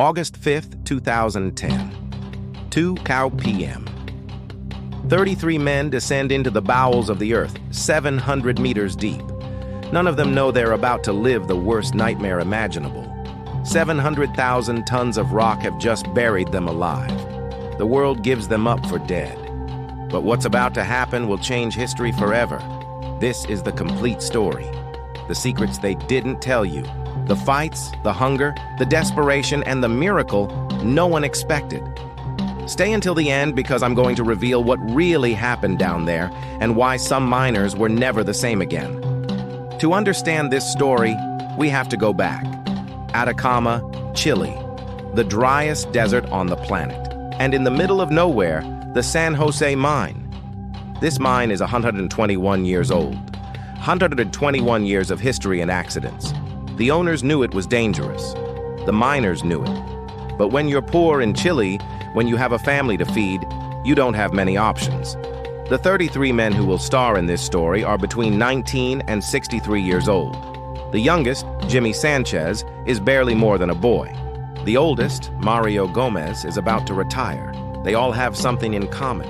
August 5th, 2010, 2 p.m. 33 men descend into the bowels of the earth, 700 meters deep. None of them know they're about to live the worst nightmare imaginable. 700,000 tons of rock have just buried them alive. The world gives them up for dead. But what's about to happen will change history forever. This is the complete story. The secrets they didn't tell you. The fights, the hunger, the desperation, and the miracle no one expected. Stay until the end because I'm going to reveal what really happened down there and why some miners were never the same again. To understand this story, we have to go back. Atacama, Chile, the driest desert on the planet. And in the middle of nowhere, the San José mine. This mine is 121 years old. 121 years of history and accidents. The owners knew it was dangerous. The miners knew it. But when you're poor in Chile, when you have a family to feed, you don't have many options. The 33 men who will star in this story are between 19 and 63 years old. The youngest, Jimmy Sanchez, is barely more than a boy. The oldest, Mario Gomez, is about to retire. They all have something in common.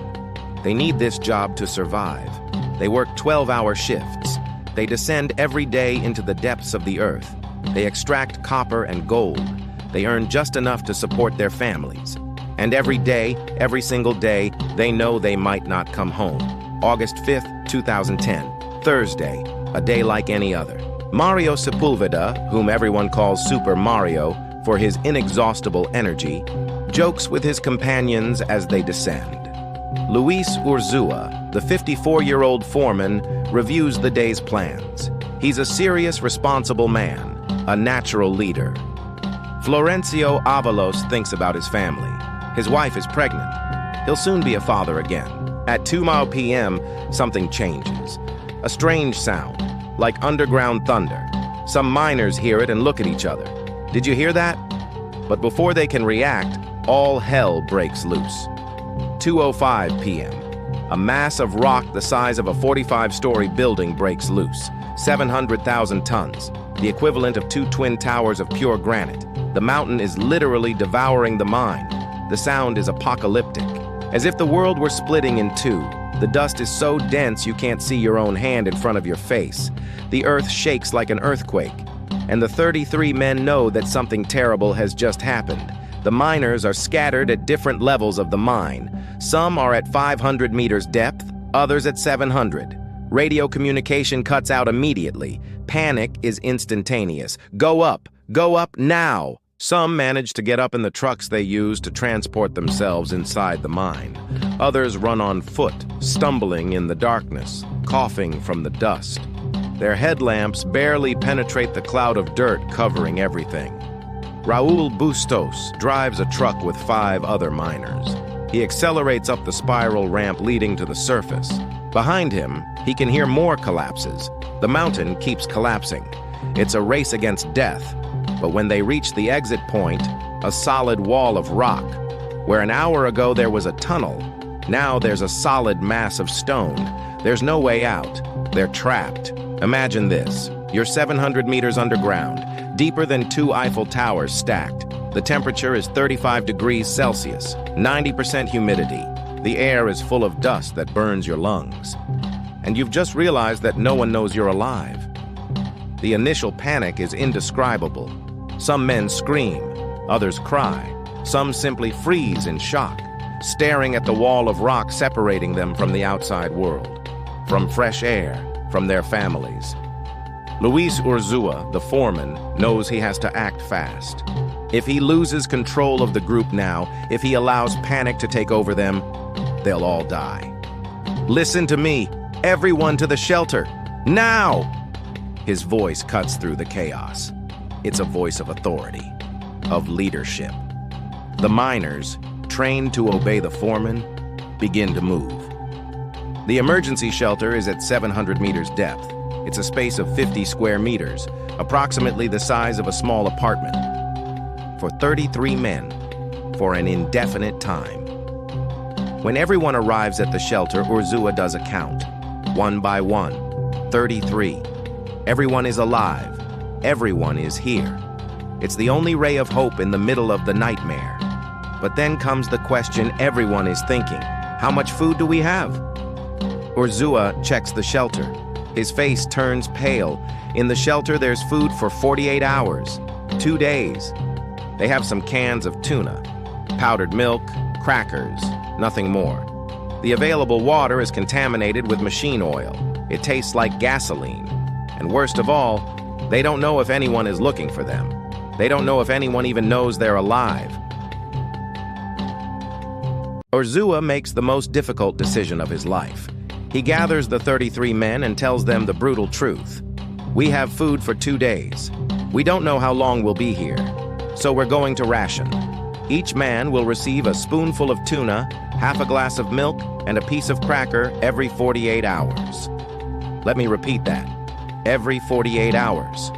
They need this job to survive. They work 12-hour shifts. They descend every day into the depths of the earth. They extract copper and gold. They earn just enough to support their families. And every day, every single day, they know they might not come home. August 5th, 2010, Thursday, a day like any other. Mario Sepulveda, whom everyone calls Super Mario for his inexhaustible energy, jokes with his companions as they descend. Luis Urzua, the 54-year-old foreman, reviews the day's plans. He's a serious, responsible man, a natural leader. Florencio Avalos thinks about his family. His wife is pregnant. He'll soon be a father again. At 2 p.m., something changes. A strange sound, like underground thunder. Some miners hear it and look at each other. Did you hear that? But before they can react, all hell breaks loose. 2:05 p.m. A mass of rock the size of a 45-story building breaks loose. 700,000 tons, the equivalent of 2 twin towers of pure granite. The mountain is literally devouring the mine. The sound is apocalyptic, as if the world were splitting in two. The dust is so dense you can't see your own hand in front of your face. The earth shakes like an earthquake, and the 33 men know that something terrible has just happened. The miners are scattered at different levels of the mine. Some are at 500 meters depth, others at 700. Radio communication cuts out immediately. Panic is instantaneous. Go up now! Some manage to get up in the trucks they use to transport themselves inside the mine. Others run on foot, stumbling in the darkness, coughing from the dust. Their headlamps barely penetrate the cloud of dirt covering everything. Raul Bustos drives a truck with 5 other miners. He accelerates up the spiral ramp leading to the surface. Behind him, he can hear more collapses. The mountain keeps collapsing. It's a race against death. But when they reach the exit point, a solid wall of rock. Where an hour ago there was a tunnel, now there's a solid mass of stone. There's no way out. They're trapped. Imagine this. You're 700 meters underground, deeper than 2 Eiffel Towers stacked. The temperature is 35 degrees Celsius, 90% humidity. The air is full of dust that burns your lungs. And you've just realized that no one knows you're alive. The initial panic is indescribable. Some men scream, others cry. Some simply freeze in shock, staring at the wall of rock separating them from the outside world, from fresh air, from their families. Luis Urzua, the foreman, knows he has to act fast. If he loses control of the group now, if he allows panic to take over them, they'll all die. Listen to me, everyone to the shelter, now! His voice cuts through the chaos. It's a voice of authority, of leadership. The miners, trained to obey the foreman, begin to move. The emergency shelter is at 700 meters depth. It's a space of 50 square meters, approximately the size of a small apartment. For 33 men, for an indefinite time. When everyone arrives at the shelter, Urzua does a count. 1 by 1, 33. Everyone is alive. Everyone is here. It's the only ray of hope in the middle of the nightmare. But then comes the question everyone is thinking. How much food do we have? Urzua checks the shelter. His face turns pale. In the shelter, there's food for 48 hours, 2 days. They have some cans of tuna, powdered milk, crackers, nothing more. The available water is contaminated with machine oil. It tastes like gasoline. And worst of all, they don't know if anyone is looking for them. They don't know if anyone even knows they're alive. Urzua makes the most difficult decision of his life. He gathers the 33 men and tells them the brutal truth. We have food for 2 days. We don't know how long we'll be here, so we're going to ration. Each man will receive a spoonful of tuna, half a glass of milk, and a piece of cracker every 48 hours. Let me repeat that. Every 48 hours.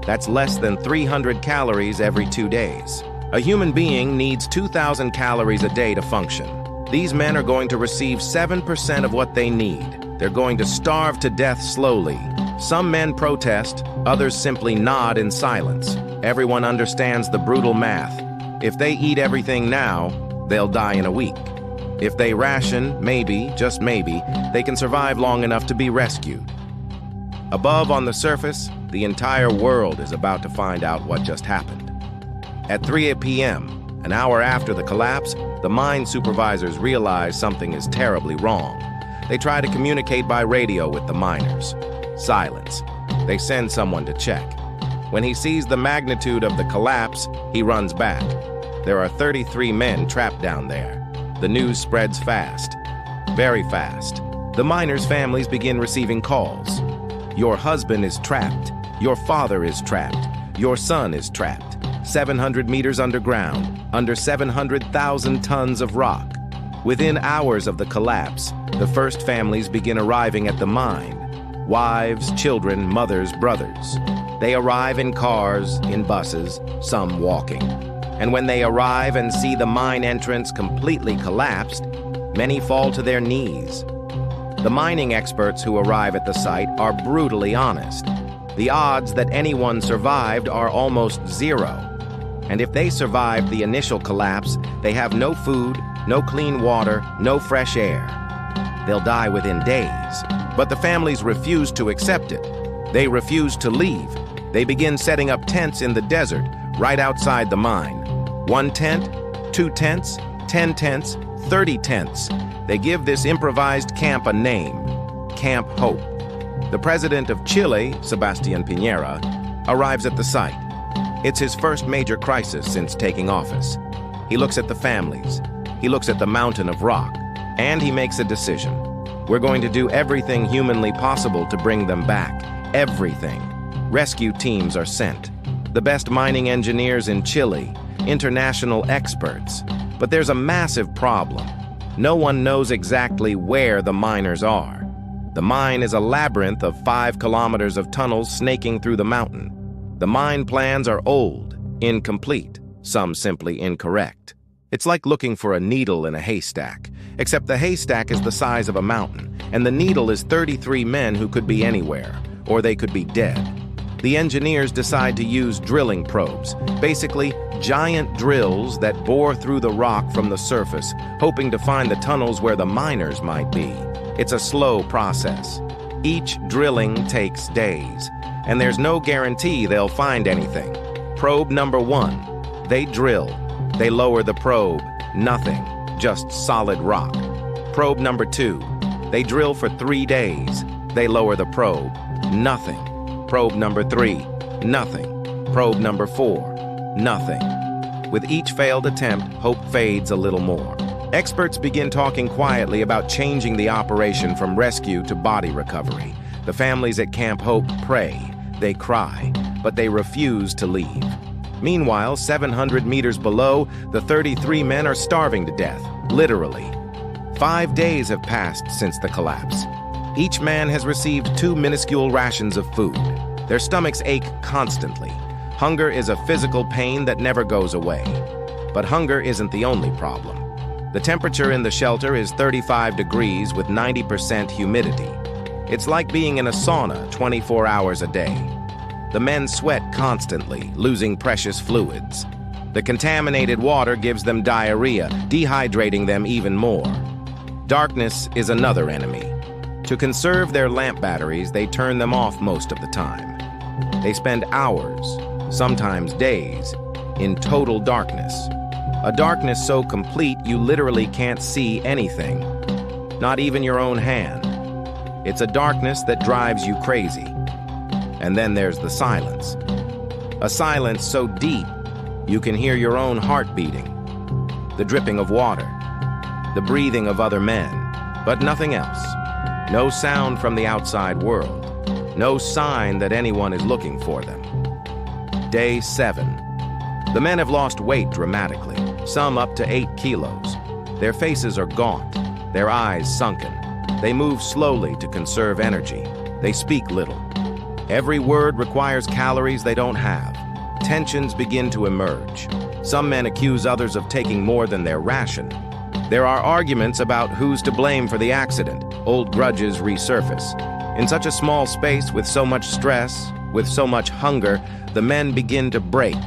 That's less than 300 calories every 2 days. A human being needs 2,000 calories a day to function. These men are going to receive 7% of what they need. They're going to starve to death slowly. Some men protest, others simply nod in silence. Everyone understands the brutal math. If they eat everything now, they'll die in a week. If they ration, maybe, just maybe, they can survive long enough to be rescued. Above on the surface, the entire world is about to find out what just happened. At 3 p.m., an hour after the collapse, the mine supervisors realize something is terribly wrong. They try to communicate by radio with the miners. Silence. They send someone to check. When he sees the magnitude of the collapse, he runs back. There are 33 men trapped down there. The news spreads fast. Very fast. The miners' families begin receiving calls. Your husband is trapped. Your father is trapped. Your son is trapped. 700 meters underground, under 700,000 tons of rock. Within hours of the collapse, the first families begin arriving at the mine. Wives, children, mothers, brothers. They arrive in cars, in buses, some walking. And when they arrive and see the mine entrance completely collapsed, many fall to their knees. The mining experts who arrive at the site are brutally honest. The odds that anyone survived are almost zero. And if they survived the initial collapse, they have no food, no clean water, no fresh air. They'll die within days. But the families refuse to accept it. They refuse to leave. They begin setting up tents in the desert, right outside the mine. 1 tent, 2 tents, 10 tents, 30 tents. They give this improvised camp a name, Camp Hope. The president of Chile, Sebastián Piñera, arrives at the site. It's his first major crisis since taking office. He looks at the families. He looks at the mountain of rock. And he makes a decision. We're going to do everything humanly possible to bring them back. Everything. Rescue teams are sent. The best mining engineers in Chile, international experts. But there's a massive problem. No one knows exactly where the miners are. The mine is a labyrinth of 5 kilometers of tunnels snaking through the mountain. The mine plans are old, incomplete, some simply incorrect. It's like looking for a needle in a haystack, except the haystack is the size of a mountain, and the needle is 33 men who could be anywhere, or they could be dead. The engineers decide to use drilling probes, basically giant drills that bore through the rock from the surface, hoping to find the tunnels where the miners might be. It's a slow process. Each drilling takes days, and there's no guarantee they'll find anything. Probe number 1. They drill. They lower the probe. Nothing. Just solid rock. Probe number 2. They drill for 3 days. They lower the probe. Nothing. Probe number 3. Nothing. Probe number 4. Nothing. With each failed attempt, hope fades a little more. Experts begin talking quietly about changing the operation from rescue to body recovery. The families at Camp Hope pray. They cry, but they refuse to leave. Meanwhile, 700 meters below, the 33 men are starving to death, literally. 5 days have passed since the collapse. Each man has received 2 minuscule rations of food. Their stomachs ache constantly. Hunger is a physical pain that never goes away. But hunger isn't the only problem. The temperature in the shelter is 35 degrees with 90% humidity. It's like being in a sauna 24 hours a day. The men sweat constantly, losing precious fluids. The contaminated water gives them diarrhea, dehydrating them even more. Darkness is another enemy. To conserve their lamp batteries, they turn them off most of the time. They spend hours, sometimes days, in total darkness. A darkness so complete you literally can't see anything, not even your own hand. It's a darkness that drives you crazy. And then there's the silence. A silence so deep you can hear your own heart beating, the dripping of water, the breathing of other men, but nothing else. No sound from the outside world, no sign that anyone is looking for them. Day 7. The men have lost weight dramatically, some up to 8 kilos. Their faces are gaunt, their eyes sunken. They move slowly to conserve energy. They speak little. Every word requires calories they don't have. Tensions begin to emerge. Some men accuse others of taking more than their ration. There are arguments about who's to blame for the accident. Old grudges resurface. In such a small space, with so much stress, with so much hunger, the men begin to break.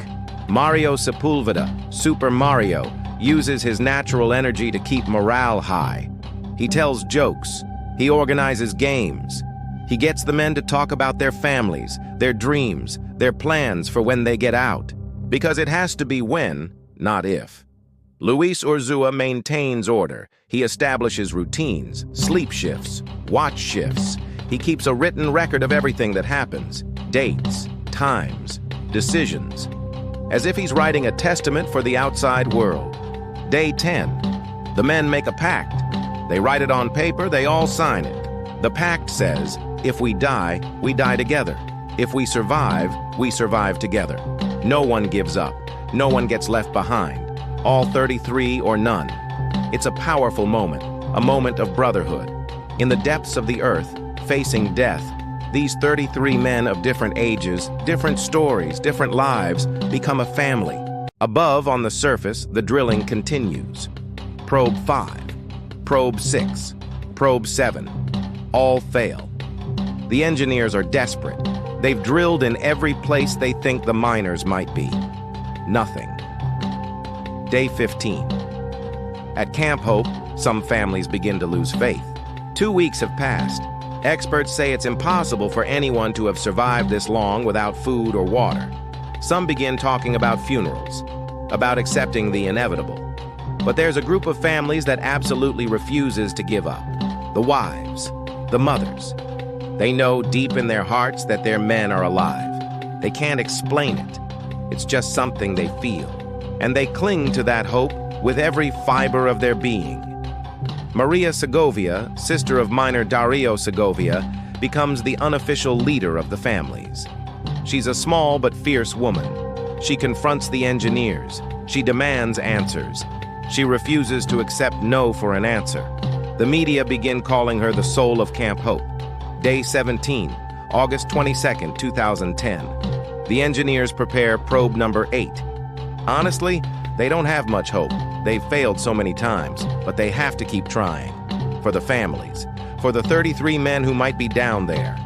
Mario Sepulveda, Super Mario, uses his natural energy to keep morale high. He tells jokes. He organizes games. He gets the men to talk about their families, their dreams, their plans for when they get out. Because it has to be when, not if. Luis Urzua maintains order. He establishes routines, sleep shifts, watch shifts. He keeps a written record of everything that happens, dates, times, decisions, as if he's writing a testament for the outside world. Day 10. The men make a pact. They write it on paper, they all sign it. The pact says, if we die together. If we survive together. No one gives up. No one gets left behind. All 33 or none. It's a powerful moment, a moment of brotherhood. In the depths of the earth, facing death, these 33 men of different ages, different stories, different lives, become a family. Above, on the surface, the drilling continues. Probe 5, Probe 6, Probe 7, all fail. The engineers are desperate. They've drilled in every place they think the miners might be. Nothing. Day 15. At Camp Hope, some families begin to lose faith. 2 weeks have passed. Experts say it's impossible for anyone to have survived this long without food or water. Some begin talking about funerals, about accepting the inevitable. But there's a group of families that absolutely refuses to give up. The wives, the mothers. They know deep in their hearts that their men are alive. They can't explain it. It's just something they feel. And they cling to that hope with every fiber of their being. Maria Segovia, sister of miner Dario Segovia, becomes the unofficial leader of the families. She's a small but fierce woman. She confronts the engineers. She demands answers. She refuses to accept no for an answer. The media begin calling her the soul of Camp Hope. Day 17, August 22nd, 2010. The engineers prepare probe number 8. Honestly, they don't have much hope. They've failed so many times, but they have to keep trying. For the families, for the 33 men who might be down there.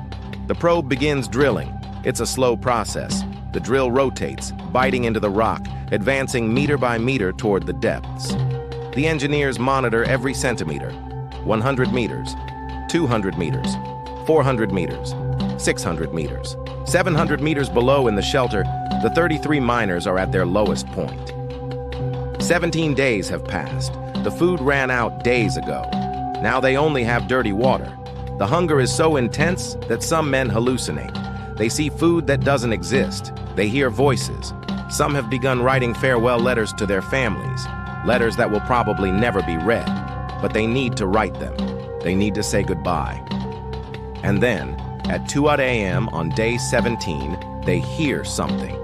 The probe begins drilling. It's a slow process. The drill rotates, biting into the rock, advancing meter by meter toward the depths. The engineers monitor every centimeter. 100 meters, 200 meters, 400 meters, 600 meters. 700 meters below in the shelter, the 33 miners are at their lowest point. 17 days have passed. The food ran out days ago. Now they only have dirty water. The hunger is so intense that some men hallucinate. They see food that doesn't exist. They hear voices. Some have begun writing farewell letters to their families, letters that will probably never be read, but they need to write them. They need to say goodbye. And then, at 2 a.m. on day 17, they hear something.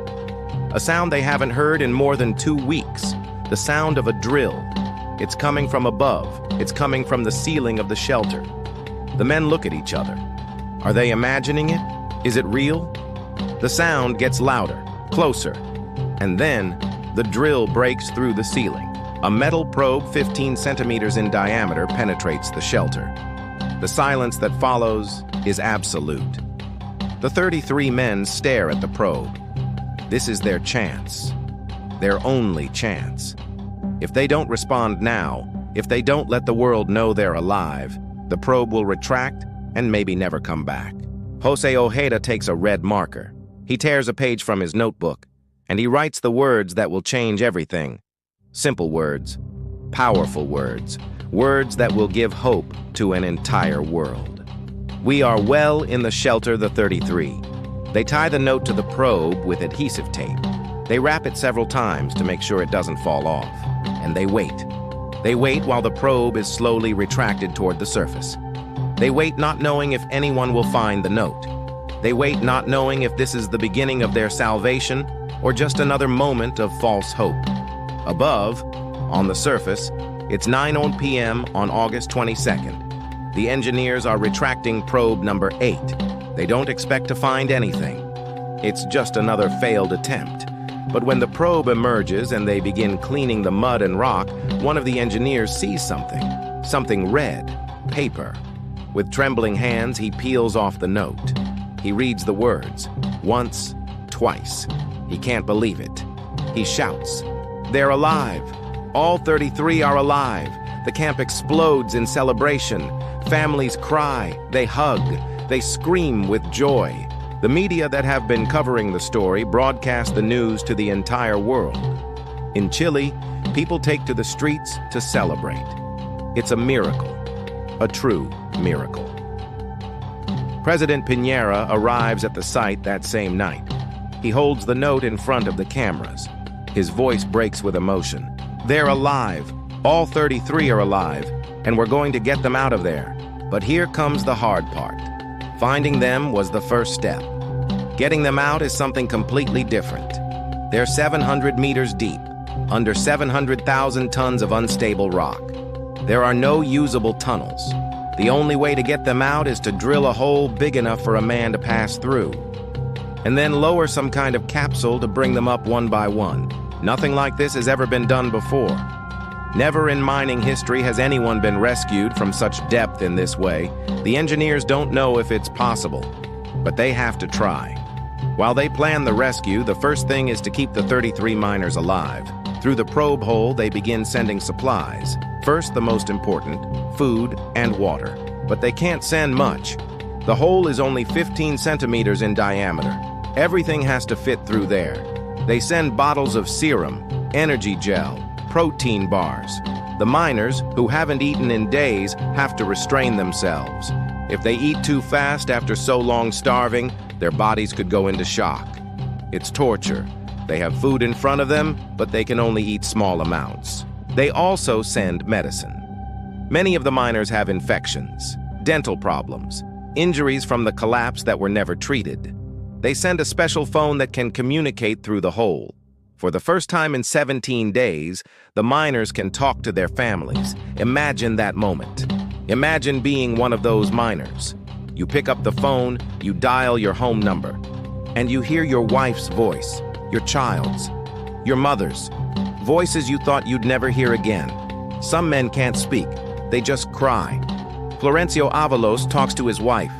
A sound they haven't heard in more than 2 weeks. The sound of a drill. It's coming from above. It's coming from the ceiling of the shelter. The men look at each other. Are they imagining it? Is it real? The sound gets louder, closer, and then the drill breaks through the ceiling. A metal probe 15 centimeters in diameter penetrates the shelter. The silence that follows is absolute. The 33 men stare at the probe. This is their chance. Their only chance. If they don't respond now, if they don't let the world know they're alive, the probe will retract and maybe never come back. Jose Ojeda takes a red marker. He tears a page from his notebook, and he writes the words that will change everything. Simple words, powerful words, words that will give hope to an entire world. We are well in the shelter, the 33. They tie the note to the probe with adhesive tape. They wrap it several times to make sure it doesn't fall off. And they wait. They wait while the probe is slowly retracted toward the surface. They wait not knowing if anyone will find the note. They wait not knowing if this is the beginning of their salvation or just another moment of false hope. Above, on the surface, it's 9 p.m. on August 22nd. The engineers are retracting probe number 8. They don't expect to find anything. It's just another failed attempt. But when the probe emerges and they begin cleaning the mud and rock, one of the engineers sees something red, paper. With trembling hands, he peels off the note. He reads the words, once, twice. He can't believe it. He shouts, "They're alive! All 33 are alive!" The camp explodes in celebration. Families cry, they hug, they scream with joy. The media that have been covering the story broadcast the news to the entire world. In Chile, people take to the streets to celebrate. It's a miracle, a true miracle. President Piñera arrives at the site that same night. He holds the note in front of the cameras. His voice breaks with emotion. They're alive. All 33 are alive, and we're going to get them out of there. But here comes the hard part. Finding them was the first step. Getting them out is something completely different. They're 700 meters deep, under 700,000 tons of unstable rock. There are no usable tunnels. The only way to get them out is to drill a hole big enough for a man to pass through, and then lower some kind of capsule to bring them up one by one. Nothing like this has ever been done before. Never in mining history has anyone been rescued from such depth in this way. The engineers don't know if it's possible, but they have to try. While they plan the rescue, the first thing is to keep the 33 miners alive. Through the probe hole, they begin sending supplies. First, the most important, food and water. But they can't send much. The hole is only 15 centimeters in diameter. Everything has to fit through there. They send bottles of serum, energy gel, protein bars. The miners, who haven't eaten in days, have to restrain themselves. If they eat too fast after so long starving, their bodies could go into shock. It's torture. They have food in front of them, but they can only eat small amounts. They also send medicine. Many of the miners have infections, dental problems, injuries from the collapse that were never treated. They send a special phone that can communicate through the hole. For the first time in 17 days, the miners can talk to their families. Imagine that moment. Imagine being one of those miners. You pick up the phone, you dial your home number, and you hear your wife's voice, your child's, your mother's, voices you thought you'd never hear again. Some men can't speak, they just cry. Florencio Avalos talks to his wife.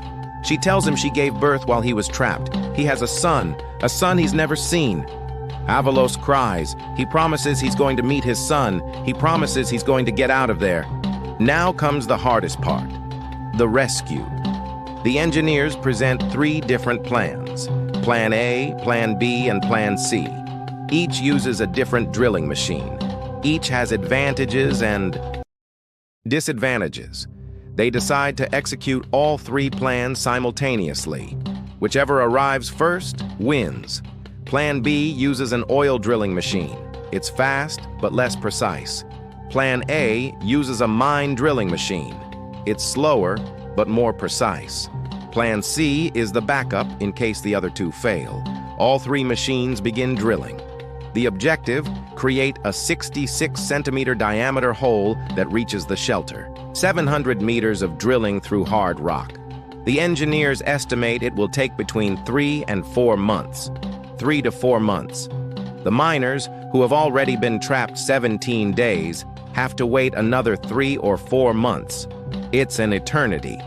She tells him she gave birth while he was trapped. He has a son he's never seen. Avalos cries. He promises he's going to meet his son. He promises he's going to get out of there. Now comes the hardest part, the rescue. The engineers present 3 different plans, Plan A, Plan B, and Plan C. Each uses a different drilling machine. Each has advantages and disadvantages. They decide to execute all 3 plans simultaneously. Whichever arrives first wins. Plan B uses an oil drilling machine. It's fast, but less precise. Plan A uses a mine drilling machine. It's slower, but more precise. Plan C is the backup in case the other 2 fail. All 3 machines begin drilling. The objective, create a 66-centimeter diameter hole that reaches the shelter. 700 meters of drilling through hard rock. The engineers estimate it will take between 3 and 4 months. 3 to 4 months. The miners, who have already been trapped 17 days, have to wait another 3 or 4 months. It's an eternity.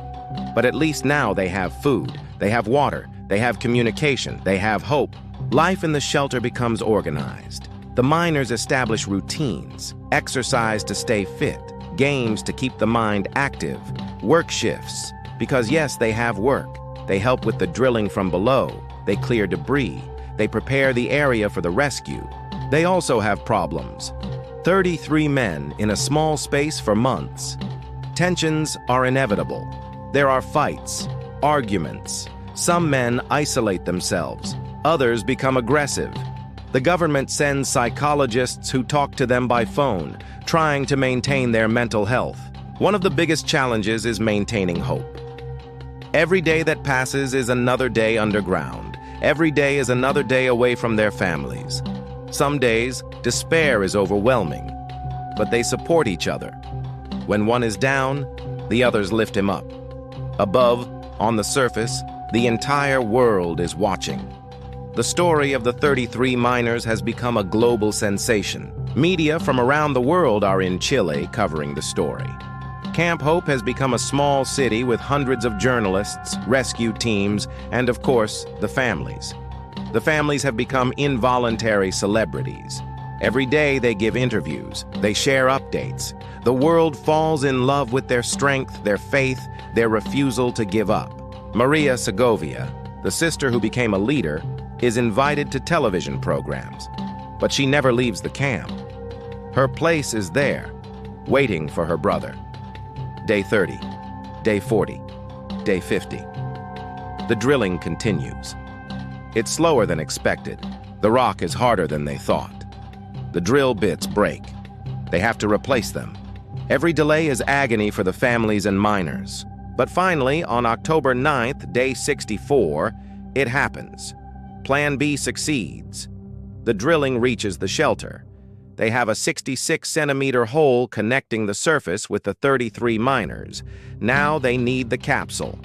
But at least now they have food, they have water, They have communication, they have hope. Life in the shelter becomes organized. The miners establish routines, exercise to stay fit, games to keep the mind active, work shifts, because yes, they have work. They help with the drilling from below, they clear debris, they prepare the area for the rescue. They also have problems. 33 men in a small space for months. Tensions are inevitable. There are fights, arguments. Some men isolate themselves, others become aggressive. The government sends psychologists who talk to them by phone, trying to maintain their mental health. One of the biggest challenges is maintaining hope. Every day that passes is another day underground. Every day is another day away from their families. Some days, despair is overwhelming, but they support each other. When one is down, the others lift him up. Above, on the surface, the entire world is watching. The story of the 33 miners has become a global sensation. Media from around the world are in Chile covering the story. Camp Hope has become a small city with hundreds of journalists, rescue teams, and of course, the families. The families have become involuntary celebrities. Every day they give interviews, they share updates. The world falls in love with their strength, their faith, their refusal to give up. Maria Segovia, the sister who became a leader, is invited to television programs, but she never leaves the camp. Her place is there, waiting for her brother. Day 30, day 40, day 50. The drilling continues. It's slower than expected. The rock is harder than they thought. The drill bits break. They have to replace them. Every delay is agony for the families and miners. But finally, on October 9th, day 64, it happens. Plan B succeeds. The drilling reaches the shelter. They have a 66-centimeter hole connecting the surface with the 33 miners. Now they need the capsule.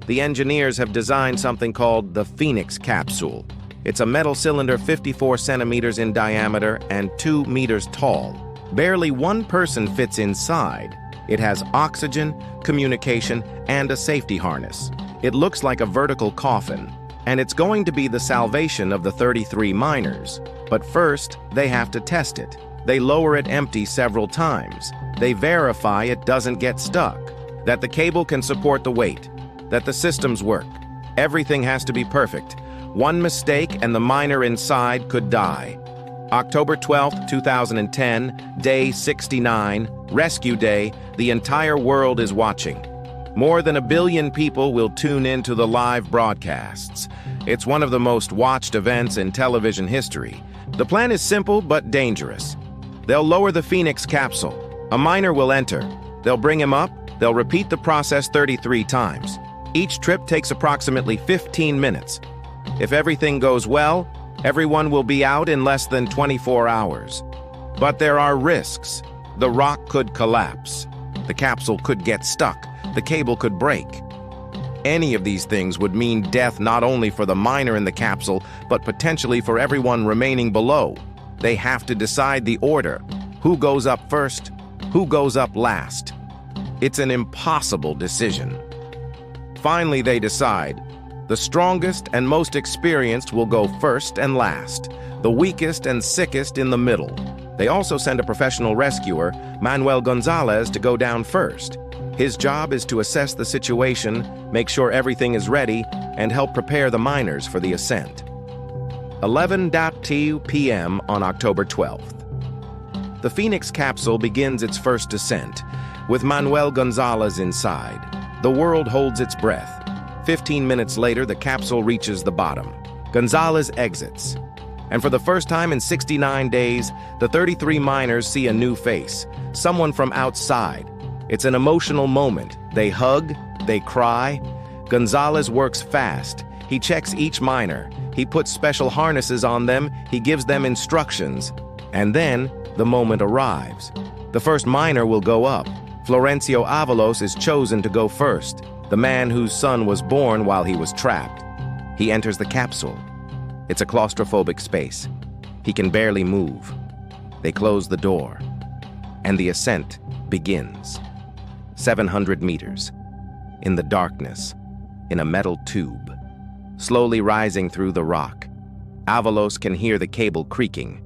The engineers have designed something called the Fénix capsule. It's a metal cylinder 54 centimeters in diameter and 2 meters tall. Barely one person fits inside. It has oxygen, communication, and a safety harness. It looks like a vertical coffin, and it's going to be the salvation of the 33 miners. But first, they have to test it. They lower it empty several times. They verify it doesn't get stuck, that the cable can support the weight, that the systems work. Everything has to be perfect. One mistake and the miner inside could die. October 12th, 2010, day 69, Rescue Day, the entire world is watching. More than 1 billion people will tune into the live broadcasts. It's one of the most watched events in television history. The plan is simple but dangerous. They'll lower the Fénix capsule. A miner will enter. They'll bring him up. They'll repeat the process 33 times. Each trip takes approximately 15 minutes. If everything goes well, everyone will be out in less than 24 hours. But there are risks. The rock could collapse. The capsule could get stuck. The cable could break. Any of these things would mean death not only for the miner in the capsule, but potentially for everyone remaining below. They have to decide the order. Who goes up first? Who goes up last? It's an impossible decision. Finally, they decide. The strongest and most experienced will go first and last. The weakest and sickest in the middle. They also send a professional rescuer, Manuel Gonzalez, to go down first. His job is to assess the situation, make sure everything is ready, and help prepare the miners for the ascent. 11:02 p.m. on October 12th. The Fénix capsule begins its first descent, with Manuel Gonzalez inside. The world holds its breath. 15 minutes later, the capsule reaches the bottom. Gonzalez exits. And for the first time in 69 days, the 33 miners see a new face, someone from outside. It's an emotional moment. They hug, they cry. Gonzalez works fast. He checks each miner. He puts special harnesses on them. He gives them instructions. And then the moment arrives. The first miner will go up. Florencio Avalos is chosen to go first, the man whose son was born while he was trapped. He enters the capsule. It's a claustrophobic space. He can barely move. They close the door, and the ascent begins. 700 meters, in the darkness, in a metal tube. slowly rising through the rock. Avalos can hear the cable creaking.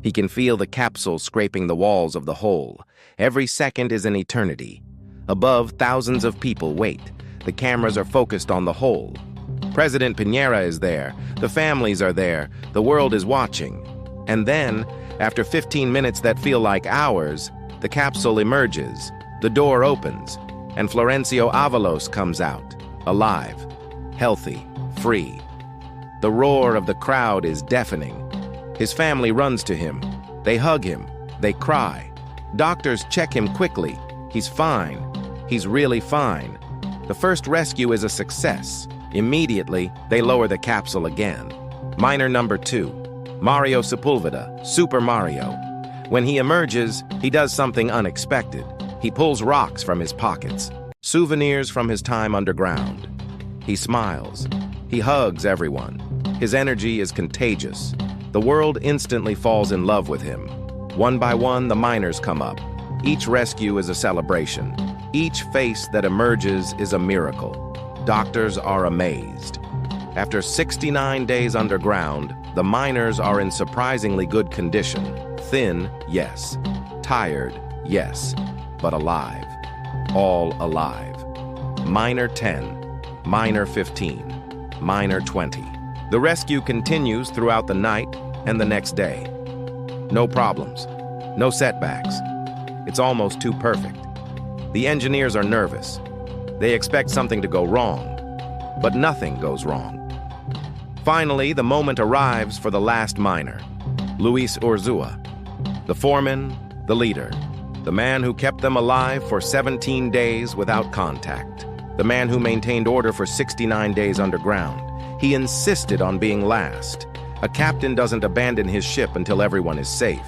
He can feel the capsule scraping the walls of the hole. Every second is an eternity. Above, thousands of people wait. The cameras are focused on the hole. President Piñera is there. The families are there. The world is watching. And then, after 15 minutes that feel like hours, the capsule emerges. The door opens, and Florencio Avalos comes out, alive, healthy, free. The roar of the crowd is deafening. His family runs to him. They hug him. They cry. Doctors check him quickly. He's fine. He's really fine. The first rescue is a success. Immediately, they lower the capsule again. Miner number 2, Mario Sepulveda, Super Mario. When he emerges, he does something unexpected. He pulls rocks from his pockets, souvenirs from his time underground. He smiles. He hugs everyone. His energy is contagious. The world instantly falls in love with him. One by one, the miners come up. Each rescue is a celebration. Each face that emerges is a miracle. Doctors are amazed. After 69 days underground, the miners are in surprisingly good condition. Thin, yes. Tired, yes. But alive. All alive. Miner 10, Miner 15, Miner 20. The rescue continues throughout the night and the next day. No problems. No setbacks. It's almost too perfect. The engineers are nervous. They expect something to go wrong, but nothing goes wrong. Finally, the moment arrives for the last miner, Luis Urzua, the foreman, the leader, the man who kept them alive for 17 days without contact, the man who maintained order for 69 days underground. He insisted on being last. A captain doesn't abandon his ship until everyone is safe.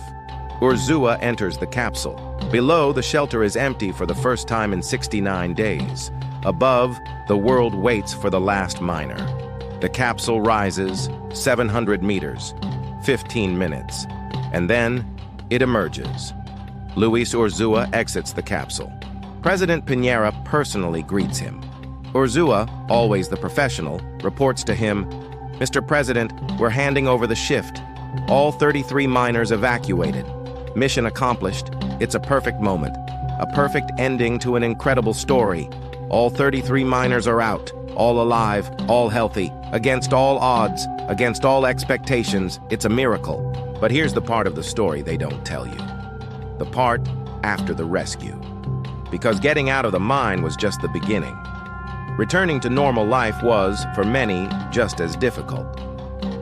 Urzua enters the capsule. Below, the shelter is empty for the first time in 69 days. Above, the world waits for the last miner. The capsule rises 700 meters, 15 minutes, and then it emerges. Luis Urzua exits the capsule. President Piñera personally greets him. Urzua, always the professional, reports to him, "Mr. President, we're handing over the shift. All 33 miners evacuated. Mission accomplished. It's a perfect moment. A perfect ending to an incredible story. All 33 miners are out, all alive, all healthy, against all odds, against all expectations. It's a miracle." But here's the part of the story they don't tell you. The part after the rescue. Because getting out of the mine was just the beginning. Returning to normal life was, for many, just as difficult.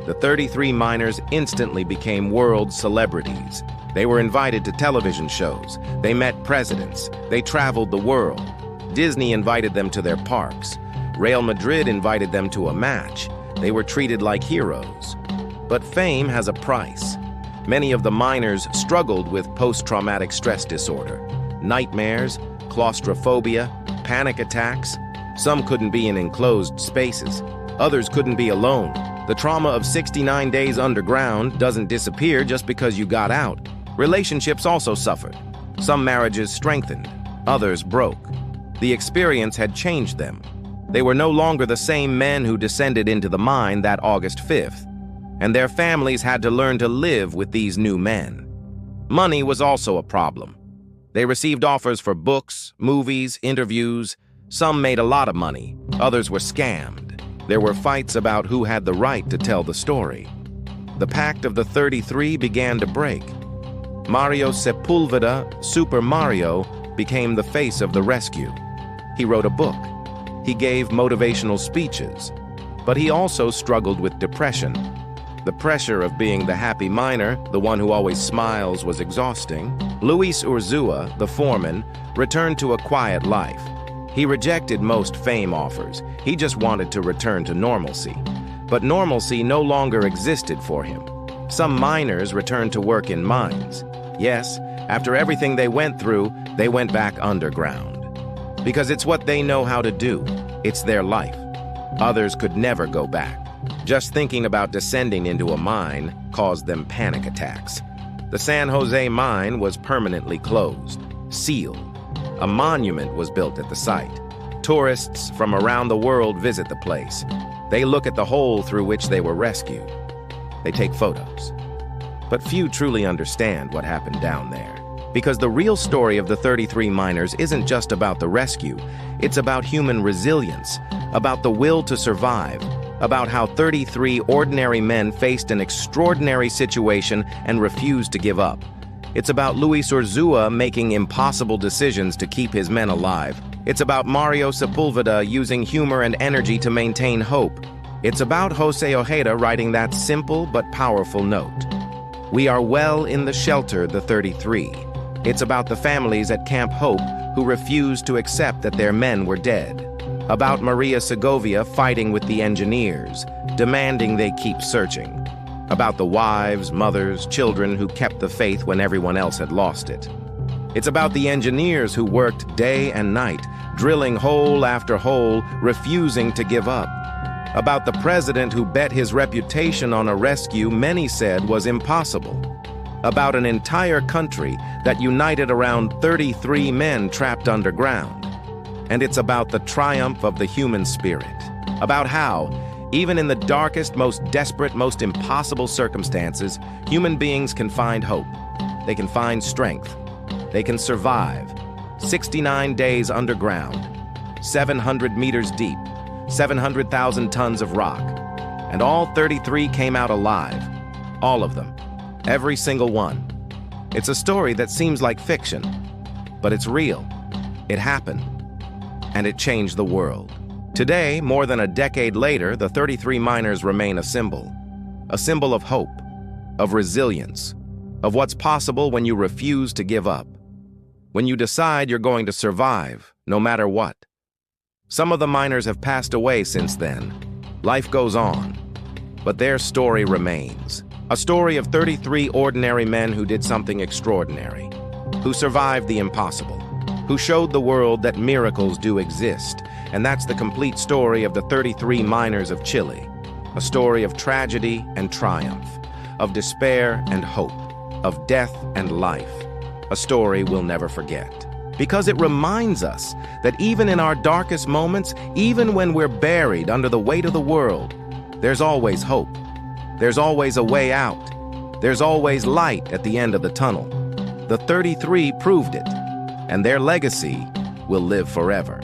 The 33 miners instantly became world celebrities. They were invited to television shows. They met presidents. They traveled the world. Disney invited them to their parks. Real Madrid invited them to a match. They were treated like heroes. But fame has a price. Many of the miners struggled with post-traumatic stress disorder, nightmares, claustrophobia, panic attacks. Some couldn't be in enclosed spaces. Others couldn't be alone. The trauma of 69 days underground doesn't disappear just because you got out. Relationships also suffered. Some marriages strengthened, others broke. The experience had changed them. They were no longer the same men who descended into the mine that August 5th, and their families had to learn to live with these new men. Money was also a problem. They received offers for books, movies, interviews. Some made a lot of money, others were scammed. There were fights about who had the right to tell the story. The pact of the 33 began to break. Mario Sepulveda, Super Mario, became the face of the rescue. He wrote a book. He gave motivational speeches. But he also struggled with depression. The pressure of being the happy miner, the one who always smiles, was exhausting. Luis Urzua, the foreman, returned to a quiet life. He rejected most fame offers. He just wanted to return to normalcy. But normalcy no longer existed for him. Some miners returned to work in mines. Yes, after everything they went through, they went back underground. Because it's what they know how to do. It's their life. Others could never go back. Just thinking about descending into a mine caused them panic attacks. The San José mine was permanently closed, sealed. A monument was built at the site. Tourists from around the world visit the place. They look at the hole through which they were rescued. They take photos. But few truly understand what happened down there. Because the real story of the 33 miners isn't just about the rescue. It's about human resilience, about the will to survive, about how 33 ordinary men faced an extraordinary situation and refused to give up. It's about Luis Urzúa making impossible decisions to keep his men alive. It's about Mario Sepúlveda using humor and energy to maintain hope. It's about José Ojeda writing that simple but powerful note. We are well in the shelter, the 33. It's about the families at Camp Hope who refused to accept that their men were dead. About Maria Segovia fighting with the engineers, demanding they keep searching. About the wives, mothers, children who kept the faith when everyone else had lost it. It's about the engineers who worked day and night, drilling hole after hole, refusing to give up. About the president who bet his reputation on a rescue many said was impossible. About an entire country that united around 33 men trapped underground. And it's about the triumph of the human spirit. About how, even in the darkest, most desperate, most impossible circumstances, human beings can find hope. They can find strength. They can survive. 69 days underground, 700 meters deep, 700,000 tons of rock. And all 33 came out alive. All of them. Every single one. It's a story that seems like fiction, but it's real. It happened. And it changed the world. Today, more than a decade later, the 33 miners remain a symbol of hope, of resilience, of what's possible when you refuse to give up, when you decide you're going to survive, no matter what. Some of the miners have passed away since then. Life goes on, but their story remains. A story of 33 ordinary men who did something extraordinary, who survived the impossible, who showed the world that miracles do exist. And that's the complete story of the 33 miners of Chile. A story of tragedy and triumph, of despair and hope, of death and life. A story we'll never forget. Because it reminds us that even in our darkest moments, even when we're buried under the weight of the world, there's always hope. There's always a way out. There's always light at the end of the tunnel. The 33 proved it, and their legacy will live forever.